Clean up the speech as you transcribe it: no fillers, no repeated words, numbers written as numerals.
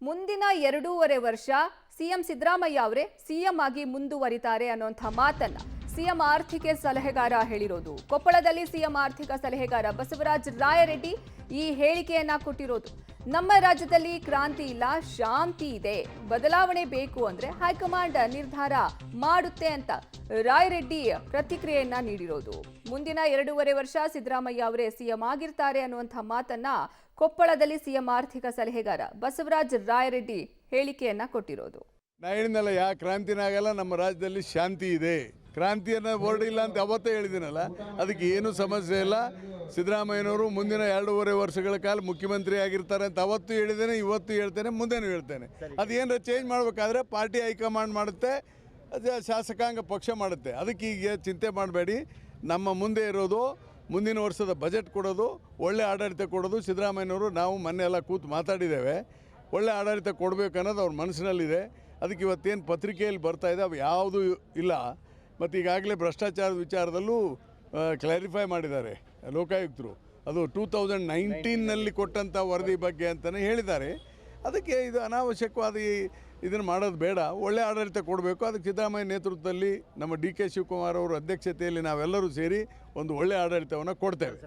ಮುಂದಿನ 2.5 ವರ್ಷ ಸಿಎಂ ಸಿದ್ದರಾಮಯ್ಯ ಅವರೇ ಸಿಎಂ ಆಗಿ ಮುಂದುವರಿತಾರೆ ಅನ್ನುವಂಥ ಮಾತನ್ನ ಸಿಎಂ ಆರ್ಥಿಕ ಸಲಹೆಗಾರ ಹೇಳಿರೋದು. ಕೊಪ್ಪಳದಲ್ಲಿ ಸಿಎಂ ಆರ್ಥಿಕ ಸಲಹೆಗಾರ ಬಸವರಾಜ ರಾಯರೆಡ್ಡಿ ಈ ಹೇಳಿಕೆಯನ್ನ ಕೊಟ್ಟಿರೋದು. ನಮ್ಮ ರಾಜ್ಯದಲ್ಲಿ ಕ್ರಾಂತಿ ಇಲ್ಲ, ಶಾಂತಿ ಇದೆ. ಬದಲಾವಣೆ ಬೇಕು ಅಂದ್ರೆ ಹೈಕಮಾಂಡ್ ನಿರ್ಧಾರ ಮಾಡುತ್ತೆ ಅಂತ ರಾಯರೆಡ್ಡಿ ಪ್ರತಿಕ್ರಿಯೆಯನ್ನ ನೀಡಿರೋದು. ಮುಂದಿನ 2.5 ವರ್ಷ ಸಿದ್ದರಾಮಯ್ಯ ಅವರೇ ಸಿಎಂ ಆಗಿರ್ತಾರೆ ಅನ್ನುವಂಥ ಮಾತನ್ನ ಕೊಪ್ಪಳದಲ್ಲಿ ಸಿಎಂ ಆರ್ಥಿಕ ಸಲಹೆಗಾರ ಬಸವರಾಜ ರಾಯರೆಡ್ಡಿ ಹೇಳಿಕೆಯನ್ನ ಕೊಟ್ಟಿರೋದು. ನಾ ಹೇಳಿದ್ನಲ್ಲ, ಯಾ ಕ್ರಾಂತಿನಾಗಲ್ಲ, ನಮ್ಮ ರಾಜ್ಯದಲ್ಲಿ ಶಾಂತಿ ಇದೆ. ಕ್ರಾಂತಿಯನ್ನು ಬೋರ್ಡ್ ಇಲ್ಲ ಅಂತ ಅವತ್ತೇ ಹೇಳಿದ್ದೀನಲ್ಲ, ಅದಕ್ಕೆ ಏನೂ ಸಮಸ್ಯೆ ಇಲ್ಲ. ಸಿದ್ದರಾಮಯ್ಯನವರು ಮುಂದಿನ 2.5 ವರ್ಷಗಳ ಕಾಲ ಮುಖ್ಯಮಂತ್ರಿ ಆಗಿರ್ತಾರೆ ಅಂತ ಅವತ್ತು ಹೇಳಿದ್ದೇನೆ, ಇವತ್ತು ಹೇಳ್ತೇನೆ, ಮುಂದೆನೂ ಹೇಳ್ತೇನೆ. ಅದೇನಾರ ಚೇಂಜ್ ಮಾಡಬೇಕಾದ್ರೆ ಪಾರ್ಟಿ ಹೈಕಮಾಂಡ್ ಮಾಡುತ್ತೆ, ಅದು ಶಾಸಕಾಂಗ ಪಕ್ಷ ಮಾಡುತ್ತೆ. ಅದಕ್ಕೆ ಈಗ ಚಿಂತೆ ಮಾಡಬೇಡಿ. ನಮ್ಮ ಮುಂದೆ ಇರೋದು ಮುಂದಿನ ವರ್ಷದ ಬಜೆಟ್ ಕೊಡೋದು, ಒಳ್ಳೆ ಆಡಳಿತ ಕೊಡೋದು. ಸಿದ್ದರಾಮಯ್ಯನವರು ನಾವು ಮೊನ್ನೆ ಎಲ್ಲ ಕೂತು ಮಾತಾಡಿದ್ದೇವೆ. ಒಳ್ಳೆ ಆಡಳಿತ ಕೊಡಬೇಕು ಅನ್ನೋದು ಅವ್ರ ಮನಸ್ಸಿನಲ್ಲಿದೆ. ಅದಕ್ಕೆ ಇವತ್ತೇನು ಪತ್ರಿಕೆಯಲ್ಲಿ ಬರ್ತಾಯಿದೆ ಅವು ಯಾವುದೂ ಇಲ್ಲ. ಮತ್ತು ಈಗಾಗಲೇ ಭ್ರಷ್ಟಾಚಾರದ ವಿಚಾರದಲ್ಲೂ ಕ್ಲಾರಿಫೈ ಮಾಡಿದ್ದಾರೆ ಲೋಕಾಯುಕ್ತರು. ಅದು 2019ನಲ್ಲಿ ಕೊಟ್ಟಂಥ ವರದಿ ಬಗ್ಗೆ ಅಂತಲೇ ಹೇಳಿದ್ದಾರೆ. ಅದಕ್ಕೆ ಇದು ಅನಾವಶ್ಯಕವಾದ ಇದನ್ನು ಮಾಡೋದು ಬೇಡ. ಒಳ್ಳೆ ಆಡಳಿತ ಕೊಡಬೇಕು. ಅದಕ್ಕೆ ಸಿದ್ದರಾಮಯ್ಯ ನೇತೃತ್ವದಲ್ಲಿ ನಮ್ಮ ಡಿ ಕೆ ಶಿವಕುಮಾರ್ ಅವರ ಅಧ್ಯಕ್ಷತೆಯಲ್ಲಿ ನಾವೆಲ್ಲರೂ ಸೇರಿ ಒಂದು ಒಳ್ಳೆ ಆಡಳಿತವನ್ನು ಕೊಡ್ತೇವೆ.